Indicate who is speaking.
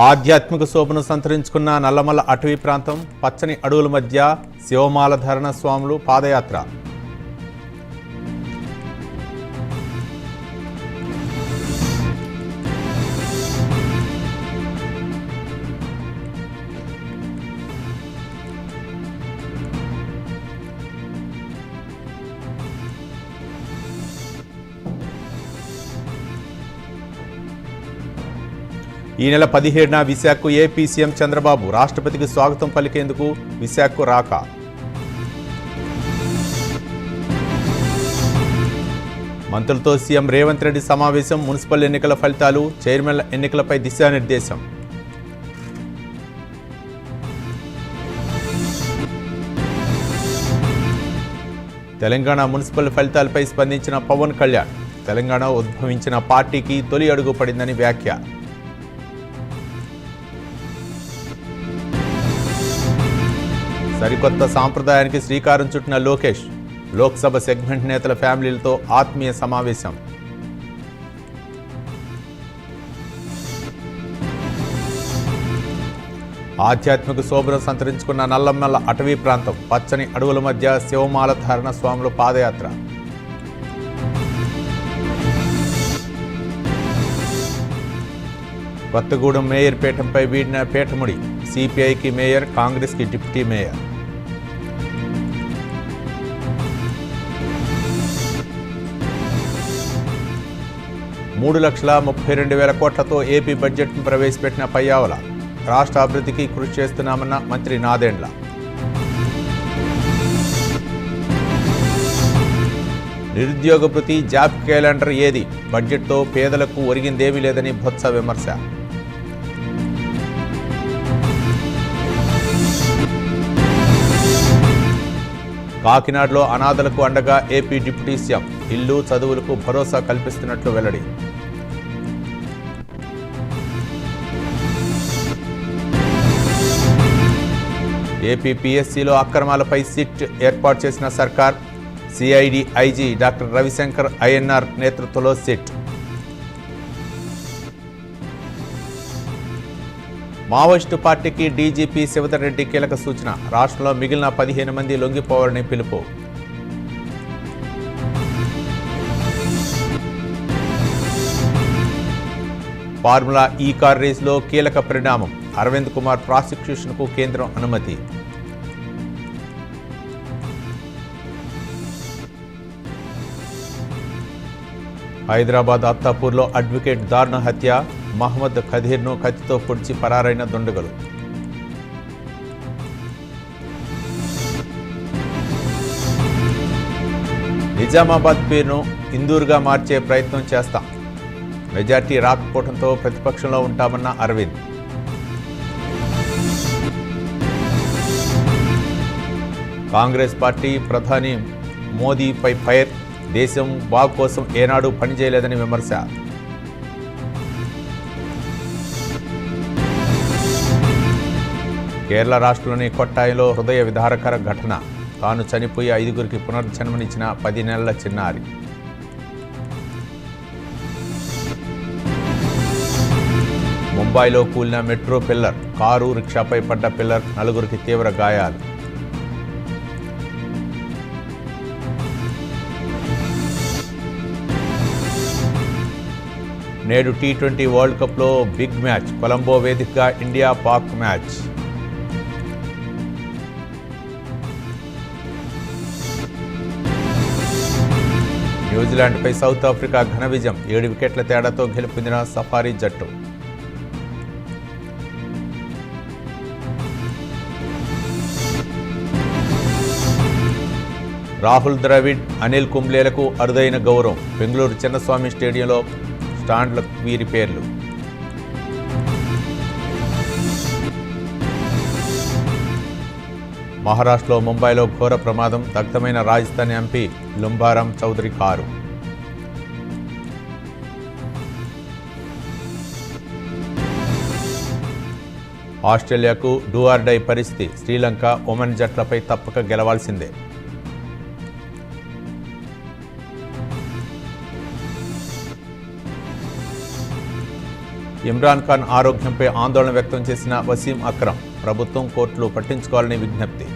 Speaker 1: ఆధ్యాత్మిక శోభను సంతరించుకున్న నల్లమల్ల అటవీ ప్రాంతం పచ్చని అడవుల మధ్య శివమాలధారణ స్వాములు పాదయాత్ర. ఈ నెల 17న విశాఖకు ఏపీ సీఎం చంద్రబాబు రాష్ట్రపతికి స్వాగతం పలికేందుకు విశాఖకు రాక. మంత్రులతో సీఎం రేవంత్ రెడ్డి సమావేశం. మున్సిపల్ ఎన్నికల ఫలితాలు, చైర్మన్ల ఎన్నికలపై దిశానిర్దేశం. తెలంగాణ మున్సిపల్ ఫలితాలపై స్పందించిన పవన్ కళ్యాణ్. తెలంగాణ ఉద్భవించిన పార్టీకి తొలి అడుగు పడిందని వ్యాఖ్య. సరికొత్త సాంప్రదాయానికి శ్రీకారం చుట్టిన లోకేష్. లోక్సభ సెగ్మెంట్ నేతల ఫ్యామిలీలతో ఆత్మీయ సమావేశం. ఆధ్యాత్మిక శోభను సంతరించుకున్న నల్లమల్ల అటవీ ప్రాంతం పచ్చని అడవుల మధ్య శివమాలధారణ స్వాముల పాదయాత్ర. కొత్తగూడెం మేయర్ పీఠంపై వీడిన పీఠముడి. సిపిఐకి మేయర్, కాంగ్రెస్కి డిప్యూటీ మేయర్. 3,32,000 కోట్లతో ఏపీ బడ్జెట్ను ప్రవేశపెట్టిన పయ్యావుల. రాష్ట్ర అభివృద్ధికి కృషి చేస్తున్నామన్న మంత్రి నాదెండ్ల. నిరుద్యోగ భృతి, జాబ్ క్యాలెండర్ ఏది? బడ్జెట్తో పేదలకు ఒరిగిందేమీ లేదని బొత్స విమర్శ. కాకినాడలో అనాథలకు అండగా ఏపీ డిప్యూటీ సీఎం. ఇల్లు, చదువులకు భరోసా కల్పిస్తున్నట్లు వెల్లడి. ఏపీ పీఎస్సీలో అక్రమాలపై సిట్ ఏర్పాటు చేసిన సర్కార్. CID IG doctor Ravishankar INR నేతృత్వంలో సిట్. మావోయిస్టు పార్టీకి డీజీపీ శివధర్ రెడ్డి కీలక సూచన. రాష్ట్రంలో మిగిలిన 15 మంది లొంగిపోవాలని పిలుపు. ఫార్ములా ఈ కార్ రేసులో కీలక పరిణామం. అరవింద్ కుమార్ ప్రాసిక్యూషన్కు కేంద్రం అనుమతి. హైదరాబాద్ అత్తాపూర్లో అడ్వకేట్ దారుణ హత్య. మహమ్మద్ ఖదీర్ను కత్తితో పొడిచి పరారైన దుండగులు. నిజామాబాద్ పేరును ఇందూరుగా మార్చే ప్రయత్నం చేస్తాం. మెజార్టీ రాకపోవడంతో ప్రతిపక్షంలో ఉంటామన్న అరవింద్. కాంగ్రెస్ పార్టీ ప్రధాని మోదీపై ఫైర్. దేశం బాగు కోసం ఏనాడు పనిచేయలేదని విమర్శ. కేరళ రాష్ట్రంలోని కొట్టాయిలో హృదయ విదారకర ఘటన. తాను చనిపోయి 5గురికి పునర్జన్మనిచ్చిన 10 నెలల చిన్నారి. ముంబైలో కూలిన మెట్రో పిల్లర్. కారు, రిక్షాపై పడ్డ పిల్లర్. 4గురికి తీవ్ర గాయాలు. నేడు టీ20 వరల్డ్ కప్లో బిగ్ మ్యాచ్. కొలంబో వేదికగా ఇండియా పాక్ మ్యాచ్. న్యూజిలాండ్పై సౌత్ ఆఫ్రికా ఘన విజయం. 7 వికెట్ల తేడాతో గెలుపొందిన సఫారీ జట్టు. రాహుల్ ద్రవిడ్, అనిల్ కుంబ్లేలకు అరుదైన గౌరవం. బెంగళూరు చిన్నస్వామి స్టేడియంలో స్టాండ్లకు వీరి పేర్లు. మహారాష్ట్రలో ముంబైలో ఘోర ప్రమాదం. దగ్ధమైన రాజస్థాన్ ఎంపీ లుంబారాం చౌదరి కారు. ఆస్ట్రేలియాకు డూ ఆర్ డై పరిస్థితి. శ్రీలంక, ఒమన్ జట్లపై తప్పక గెలవాల్సిందే. ఇమ్రాన్ ఖాన్ ఆరోగ్యంపై ఆందోళన వ్యక్తం చేసిన వసీం అక్రమ్ ప్రభుత్వం కోర్టులు పట్టించుకోవాలని విజ్ఞప్తి.